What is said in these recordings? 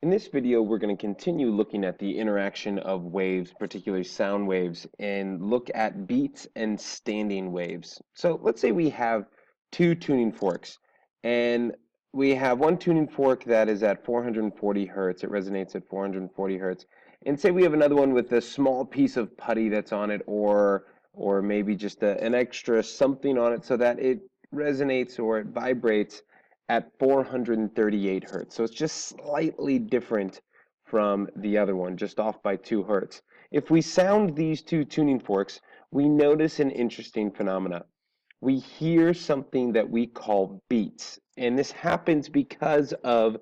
In this video, we're going to continue looking at the interaction of waves, particularly sound waves, and look at beats and standing waves. So let's say we have two tuning forks, and we have one tuning fork that is at 440 hertz. It resonates at 440 hertz. And say we have another one with a small piece of putty that's on it, or maybe just an extra something on it so that it resonates or it vibrates at 438 hertz. So it's just slightly different from the other one, just off by 2 hertz. If we sound these two tuning forks, we notice an interesting phenomena. We hear something that we call beats, and this happens because of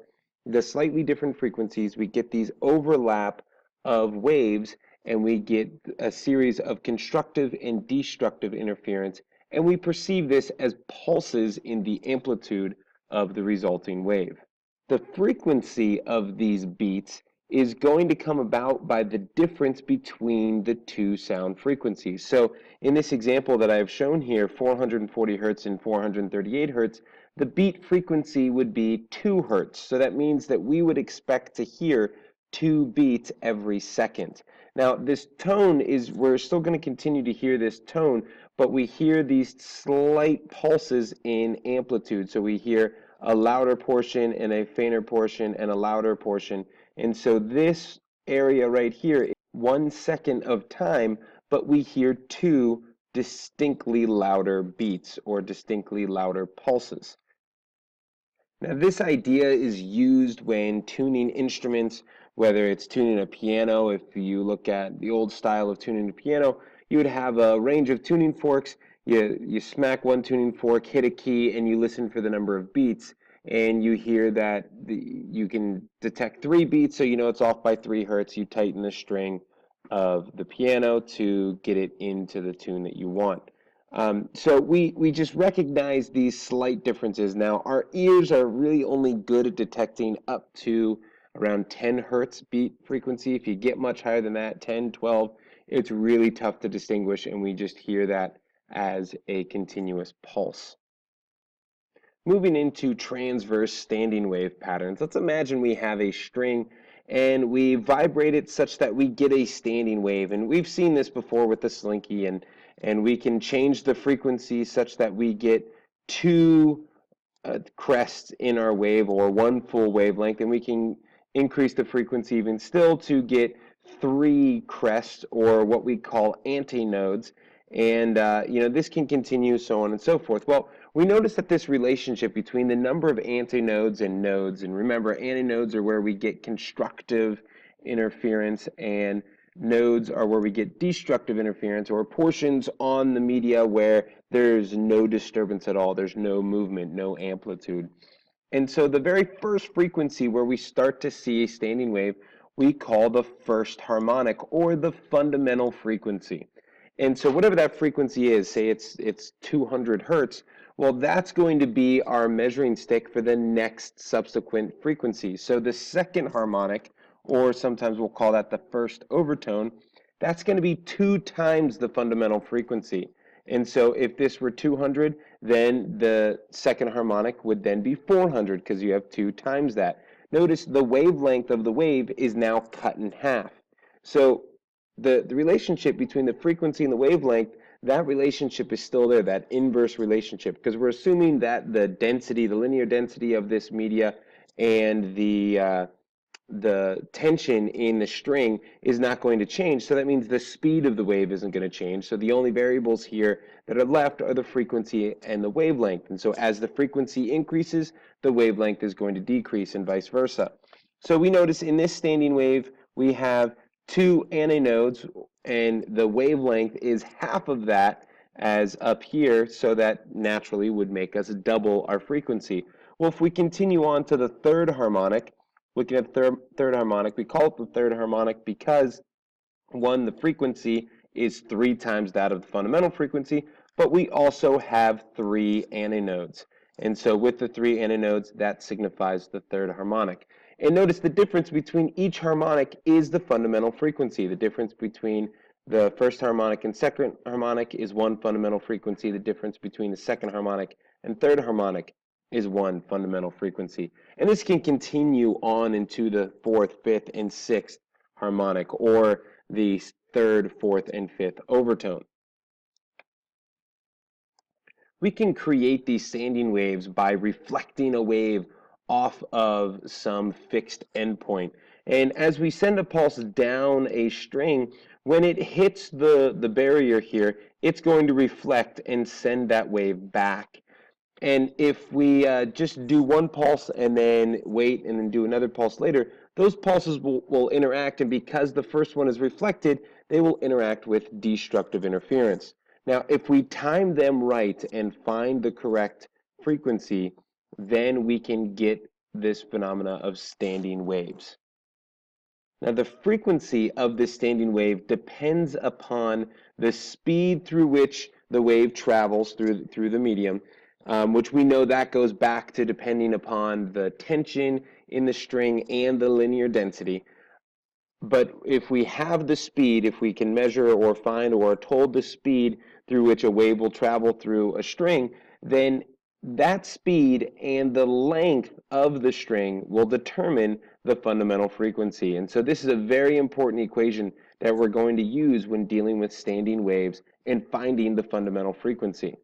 the slightly different frequencies. We get these overlap of waves, and we get a series of constructive and destructive interference, and we perceive this as pulses in the amplitude of the resulting wave. The frequency of these beats is going to come about by the difference between the two sound frequencies. So in this example that I've shown here, 440 hertz and 438 hertz, the beat frequency would be 2 hertz. So that means that we would expect to hear 2 beats every second. Now, this tone is, we're still going to continue to hear this tone, but we hear these slight pulses in amplitude. So we hear a louder portion and a fainter portion and a louder portion. And so this area right here is 1 second of time, but we hear 2 distinctly louder beats or distinctly louder pulses. Now, this idea is used when tuning instruments, whether it's tuning a piano. If you look at the old style of tuning a piano, you would have a range of tuning forks. You smack one tuning fork, hit a key, and you listen for the number of beats. And you hear that you can detect 3 beats, so you know it's off by 3 hertz. You tighten the string of the piano to get it into the tune that you want. So we just recognize these slight differences. Now, our ears are really only good at detecting up to around 10 hertz beat frequency. If you get much higher than that, 10, 12, it's really tough to distinguish, and we just hear that as a continuous pulse. Moving into transverse standing wave patterns, let's imagine we have a string and we vibrate it such that we get a standing wave. And we've seen this before with the Slinky, and we can change the frequency such that we get 2 crests in our wave or 1 full wavelength, and we can increase the frequency even still to get 3 crests or what we call antinodes. And this can continue, so on and so forth. Well, we notice that this relationship between the number of antinodes and nodes, and remember, antinodes are where we get constructive interference, and nodes are where we get destructive interference, or portions on the media where there's no disturbance at all, there's no movement, no amplitude. And so the very first frequency where we start to see a standing wave, we call the first harmonic, or the fundamental frequency. And so whatever that frequency is, say it's 200 hertz, well, that's going to be our measuring stick for the next subsequent frequency. So the second harmonic, or sometimes we'll call that the first overtone, that's going to be 2 times the fundamental frequency. And so if this were 200, then the second harmonic would then be 400 because you have 2 times that. Notice the wavelength of the wave is now cut in half. So the relationship between the frequency and the wavelength, that relationship is still there, that inverse relationship, because we're assuming that the density, the linear density of this media and the tension in the string is not going to change. So that means the speed of the wave isn't going to change. So the only variables here that are left are the frequency and the wavelength. And so as the frequency increases, the wavelength is going to decrease and vice versa. So we notice in this standing wave, we have 2 antinodes, and the wavelength is half of that as up here, so that naturally would make us double our frequency. Well, if we continue on to the third harmonic, looking at the third harmonic, we call it the third harmonic because, one, the frequency is 3 times that of the fundamental frequency, but we also have 3 antinodes. And so with the 3 antinodes, that signifies the third harmonic. And notice the difference between each harmonic is the fundamental frequency. The difference between the first harmonic and second harmonic is 1 fundamental frequency. The difference between the second harmonic and third harmonic is one fundamental frequency. And this can continue on into the fourth, fifth, and sixth harmonic, or the third, fourth, and fifth overtone. We can create these standing waves by reflecting a wave off of some fixed endpoint. And as we send a pulse down a string, when it hits the barrier here, it's going to reflect and send that wave back. And if we just do one pulse and then wait and then do another pulse later, those pulses will interact, and because the first one is reflected, they will interact with destructive interference. Now, if we time them right and find the correct frequency, then we can get this phenomena of standing waves. Now, the frequency of this standing wave depends upon the speed through which the wave travels through the medium, which we know that goes back to depending upon the tension in the string and the linear density. But if we have the speed, if we can measure or find or are told the speed through which a wave will travel through a string, then that speed and the length of the string will determine the fundamental frequency. And so this is a very important equation that we're going to use when dealing with standing waves and finding the fundamental frequency.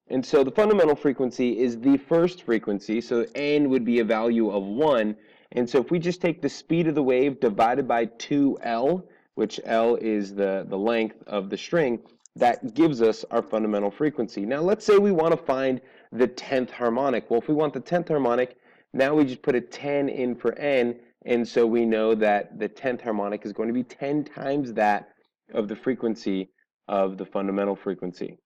And so the fundamental frequency is the first frequency, so n would be a value of 1. And so if we just take the speed of the wave divided by 2L, which L is the length of the string, that gives us our fundamental frequency. Now let's say we want to find the 10th harmonic. Well, if we want the 10th harmonic, now we just put a 10 in for n, and so we know that the 10th harmonic is going to be 10 times that of the frequency of the fundamental frequency.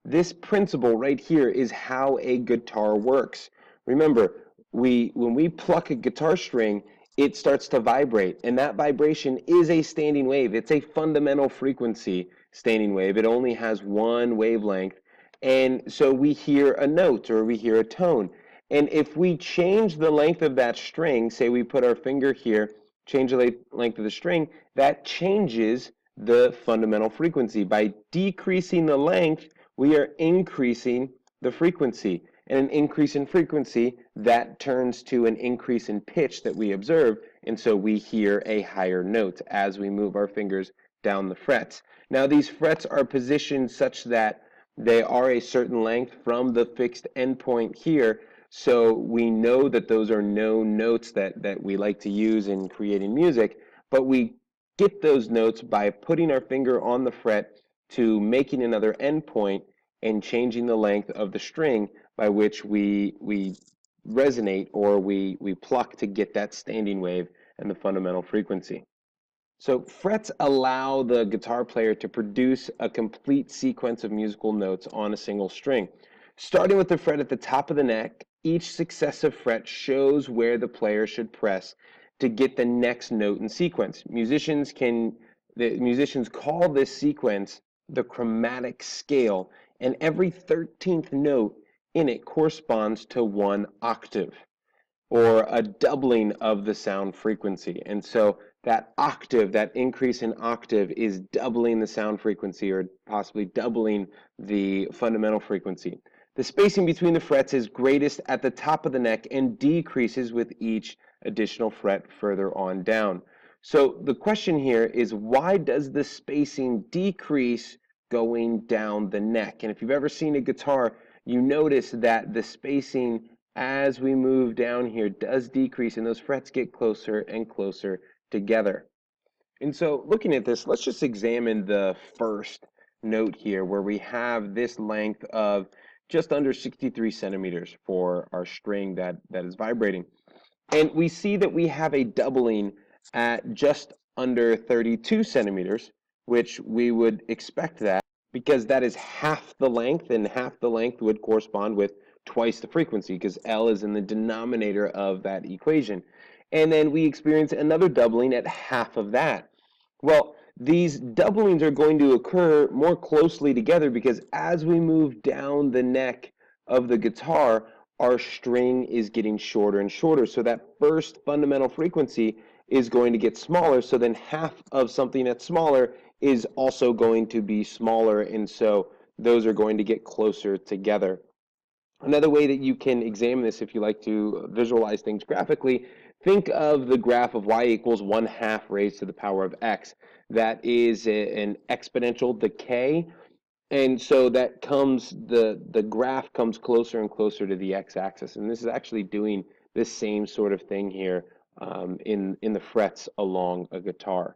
This principle right here is how a guitar works. Remember, when we pluck a guitar string, it starts to vibrate, and that vibration is a standing wave. It's a fundamental frequency standing wave. It only has one wavelength, and so we hear a note or we hear a tone. And if we change the length of that string, say we put our finger here, change the length of the string, that changes the fundamental frequency. By decreasing the length, we are increasing the frequency. And an increase in frequency, that turns to an increase in pitch that we observe, and so we hear a higher note as we move our fingers down the frets. Now, these frets are positioned such that they are a certain length from the fixed endpoint here, so we know that those are known notes that we like to use in creating music, but we get those notes by putting our finger on the fret to making another endpoint and changing the length of the string by which we resonate or we pluck to get that standing wave and the fundamental frequency. So frets allow the guitar player to produce a complete sequence of musical notes on a single string. Starting with the fret at the top of the neck, each successive fret shows where the player should press to get the next note in sequence. Musicians call this sequence the chromatic scale, and every 13th note in it corresponds to one octave, or a doubling of the sound frequency. And so that octave, that increase in octave, is doubling the sound frequency or possibly doubling the fundamental frequency. The spacing between the frets is greatest at the top of the neck and decreases with each additional fret further on down. So the question here is, why does the spacing decrease going down the neck? And if you've ever seen a guitar, you notice that the spacing as we move down here does decrease, and those frets get closer and closer together. And so looking at this, let's just examine the first note here, where we have this length of just under 63 centimeters for our string that is vibrating. And we see that we have a doubling at just under 32 centimeters, which we would expect that because that is half the length, and half the length would correspond with twice the frequency because L is in the denominator of that equation. And then we experience another doubling at half of that. Well, these doublings are going to occur more closely together because as we move down the neck of the guitar, our string is getting shorter and shorter. So that first fundamental frequency is going to get smaller. So then half of something that's smaller is also going to be smaller. And so those are going to get closer together. Another way that you can examine this, if you like to visualize things graphically, think of the graph of y equals 1/2 raised to the power of x. That is an exponential decay, and so that comes the graph comes closer and closer to the x-axis, and this is actually doing this same sort of thing here in the frets along a guitar.